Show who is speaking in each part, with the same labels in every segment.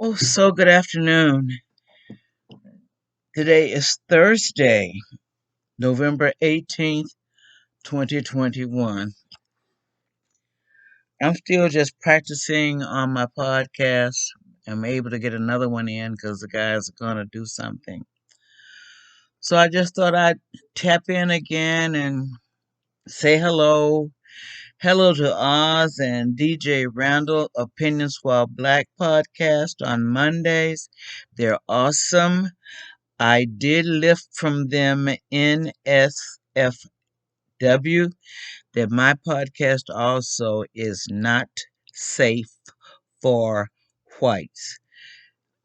Speaker 1: Oh, so good afternoon. Today is Thursday, November 18th, 2021. I'm still just practicing on my podcast. I'm able to get another one in because the guys are going to do something. So I just thought I'd tap in again and say hello. Hello to Oz and DJ Randall, Opinions While Black podcast on Mondays. They're awesome. I did lift from them NSFW that my podcast also is not safe for whites.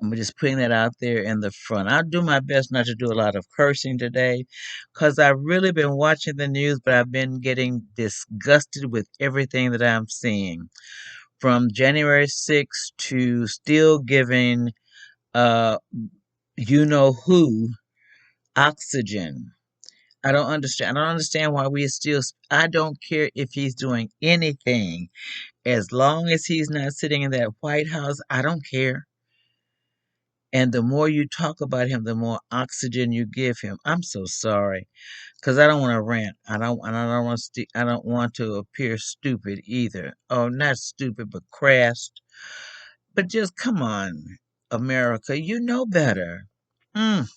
Speaker 1: I'm just putting that out there in the front. I'll do my best not to do a lot of cursing today because I've really been watching the news, but I've been getting disgusted with everything that I'm seeing. From January 6th to still giving uh you know who oxygen. I don't understand why we still. I don't care if he's doing anything, as long as he's not sitting in that White House. I don't care. And the more you talk about him, the more oxygen you give him. I'm so sorry, because I don't want to rant. I don't want to appear stupid either. Oh, not stupid, but crass. But just come on, America. You know better. Mm.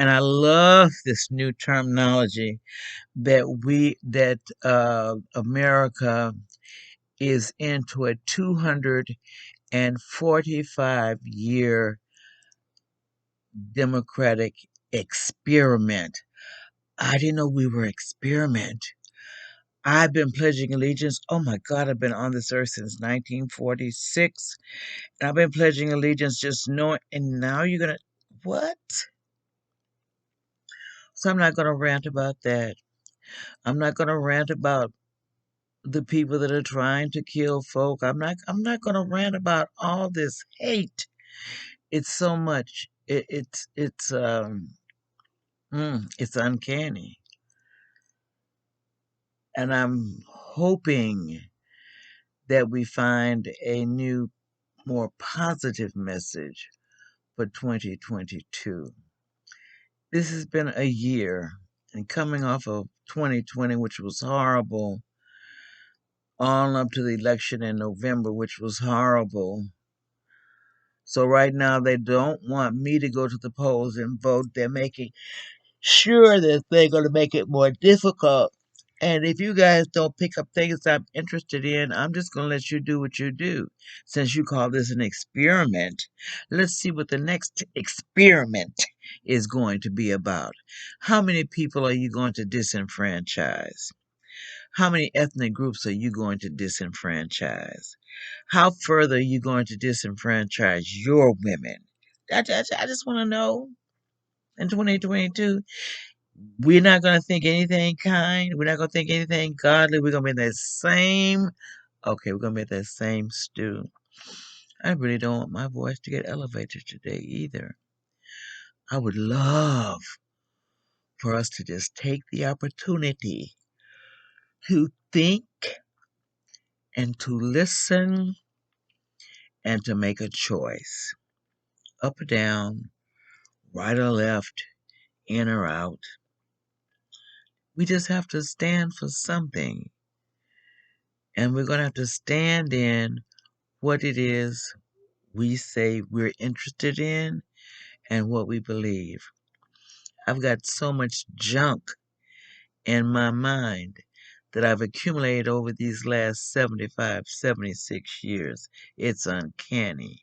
Speaker 1: And I love this new terminology that America is into a 245-year democratic experiment. I didn't know we were experiment. I've been pledging allegiance. Oh my God, I've been on this earth since 1946. And I've been pledging allegiance just knowing, and now you're going to, what? So I'm not going to rant about that. I'm not going to rant about the people that are trying to kill folk. I'm not going to rant about all this hate. It's so much. It's uncanny. And I'm hoping that we find a new, more positive message for 2022. This has been a year, and coming off of 2020, which was horrible, on up to the election in November, which was horrible. So right now they don't want me to go to the polls and vote. They're making sure that they're going to make it more difficult. And if you guys don't pick up things I'm interested in, I'm just going to let you do what you do. Since you call this an experiment, let's see what the next experiment is going to be about. How many people are you going to disenfranchise? How many ethnic groups are you going to disenfranchise? How further are you going to disenfranchise your women? I just want to know in 2022. We're not going to think anything kind. We're not going to think anything godly. We're going to be in that same, okay, we're going to be in that same stew. I really don't want my voice to get elevated today either. I would love for us to just take the opportunity to think and to listen and to make a choice. Up or down, right or left, in or out. We just have to stand for something. And we're going to have to stand in what it is we say we're interested in and what we believe. I've got so much junk in my mind that I've accumulated over these last 75, 76 years. It's uncanny.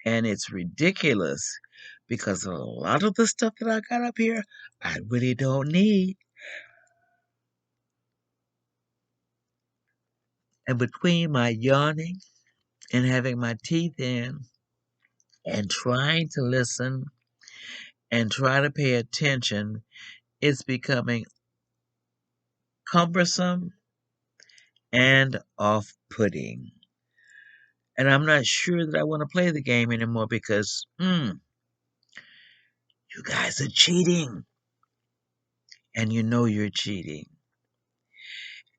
Speaker 1: And it's ridiculous because a lot of the stuff that I got up here, I really don't need. And between my yawning and having my teeth in and trying to listen and try to pay attention, it's becoming cumbersome and off putting. And I'm not sure that I want to play the game anymore because, you guys are cheating. And you know you're cheating.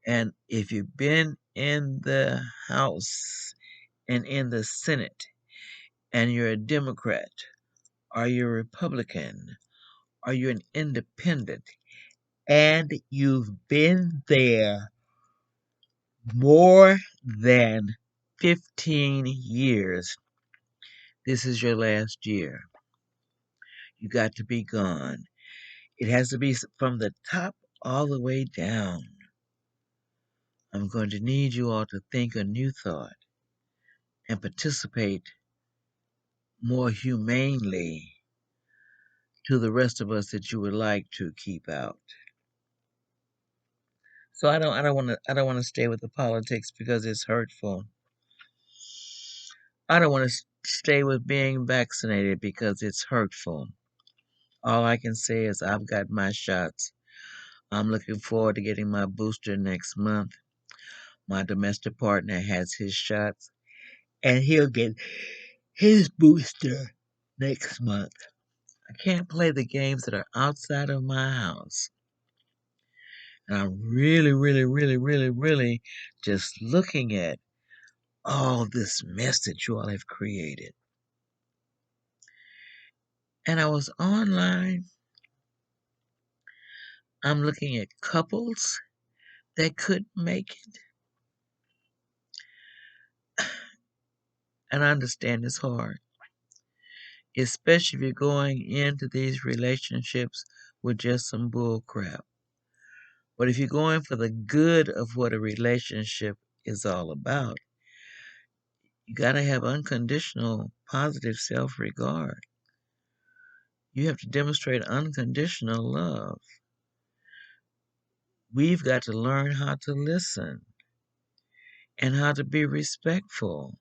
Speaker 1: And if you've been in the House and in the Senate and you're a Democrat, are you a Republican, are you an independent, and you've been there more than 15 years, this is your last year. You got to be gone. It has to be from the top all the way down. I'm going to need you all to think a new thought and participate more humanely to the rest of us that you would like to keep out. So I don't want to stay with the politics because it's hurtful. I don't want to stay with being vaccinated because it's hurtful. All I can say is I've got my shots. I'm looking forward to getting my booster next month. My domestic partner has his shots, and he'll get his booster next month. I can't play the games that are outside of my house. And I'm really, really, really, really, really just looking at all this mess that you all have created. And I was online. I'm looking at couples that couldn't make it. And I understand it's hard, especially if you're going into these relationships with just some bull crap. But if you're going for the good of what a relationship is all about, you got to have unconditional positive self regard. You have to demonstrate unconditional love. We've got to learn how to listen and how to be respectful.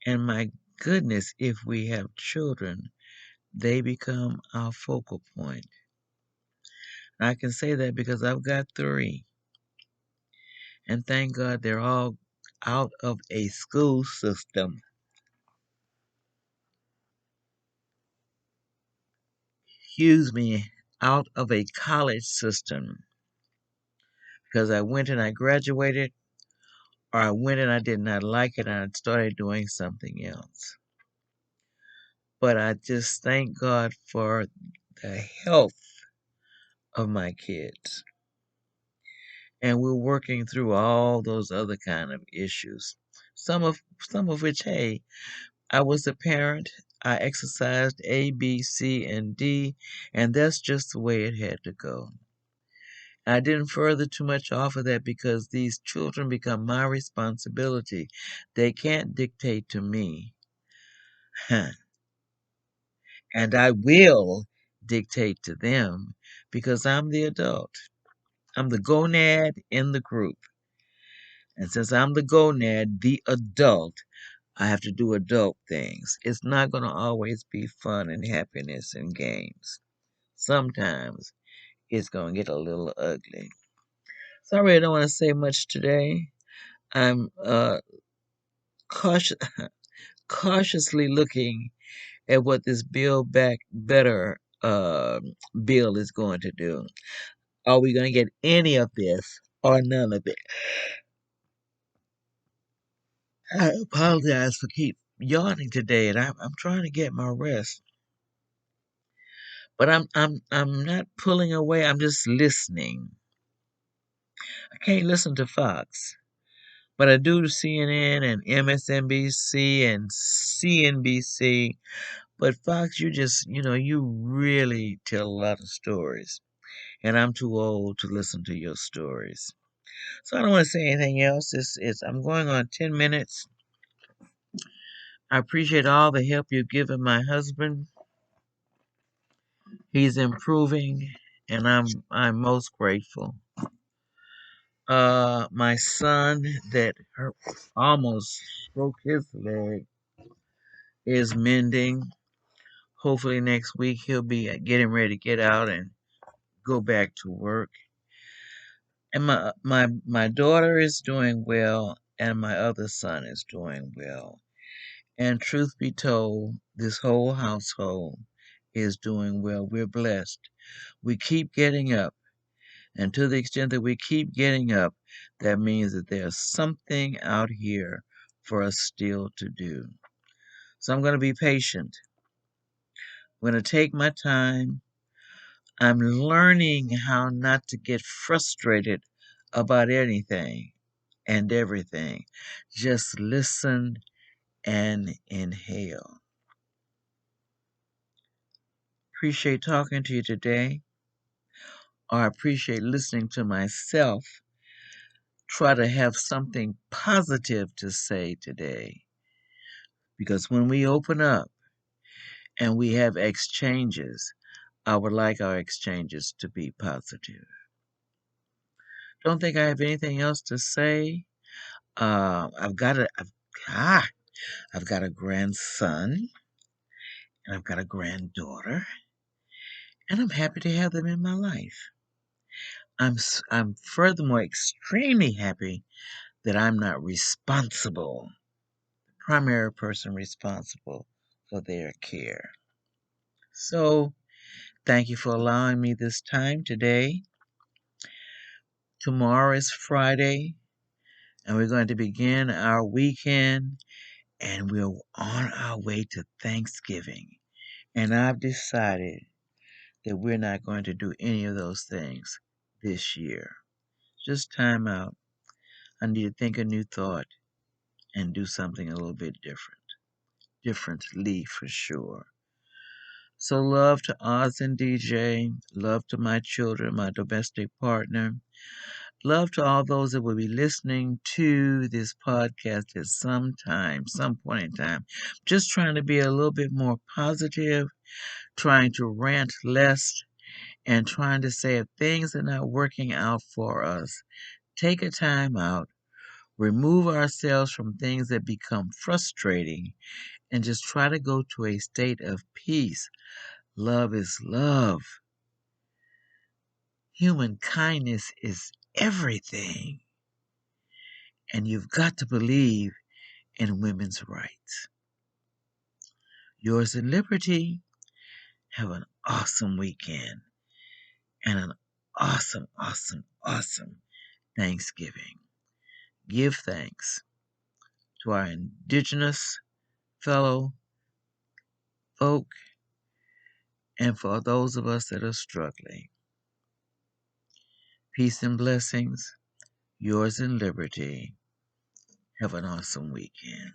Speaker 1: And my goodness, if we have children, they become our focal point. I can say that because I've got 3. And thank God they're all out of a school system. Excuse me, out of a college system. Because I went and I graduated, or I went and I did not like it and I started doing something else. But I just thank God for the health of my kids. And we're working through all those other kind of issues. Some of which, hey, I was a parent. I exercised A, B, C, and D, and that's just the way it had to go. I didn't further too much off of that because these children become my responsibility. They can't dictate to me. And I will dictate to them because I'm the adult. I'm the gonad in the group. And since I'm the gonad, the adult, I have to do adult things. It's not going to always be fun and happiness and games. Sometimes it's going to get a little ugly. So I really don't want to say much today. I'm cautious, cautiously looking at what this Build Back Better bill is going to do. Are we going to get any of this or none of it? I apologize for keep yawning today, and I'm trying to get my rest. But I'm not pulling away. I'm just listening. I can't listen to Fox, but I do to CNN and MSNBC and CNBC. But Fox, you really tell a lot of stories, and I'm too old to listen to your stories. So I don't want to say anything else. I'm going on 10 minutes. I appreciate all the help you've given my husband. He's improving, and I'm most grateful. My son that almost broke his leg is mending. Hopefully next week he'll be getting ready to get out and go back to work. And my daughter is doing well, and my other son is doing well. And truth be told, this whole household is doing well. We're blessed. We keep getting up. And to the extent that we keep getting up, that means that there's something out here for us still to do. So I'm going to be patient. I'm going to take my time. I'm learning how not to get frustrated about anything and everything. Just listen and inhale. Appreciate talking to you today, or I appreciate listening to myself try to have something positive to say today. Because when we open up and we have exchanges, I would like our exchanges to be positive. Don't think I have anything else to say. I've got I've got a grandson and I've got a granddaughter, and I'm happy to have them in my life. I'm furthermore extremely happy that I'm not responsible, the primary person responsible for their care. So, thank you for allowing me this time today. Tomorrow is Friday, and we're going to begin our weekend, and we're on our way to Thanksgiving. And I've decided that we're not going to do any of those things this year. Just time out. I need to think a new thought and do something a little bit different. Differently, for sure. So, love to Oz and DJ, love to my children, my domestic partner, love to all those that will be listening to this podcast at some time, some point in time. Just trying to be a little bit more positive, trying to rant less, and trying to say if things are not working out for us, take a time out, remove ourselves from things that become frustrating, and just try to go to a state of peace. Love is love. Human kindness is everything. And you've got to believe in women's rights. Yours in liberty. Have an awesome weekend and an awesome, awesome, awesome Thanksgiving. Give thanks to our indigenous fellow folk and for those of us that are struggling. Peace and blessings. Yours in liberty. Have an awesome weekend.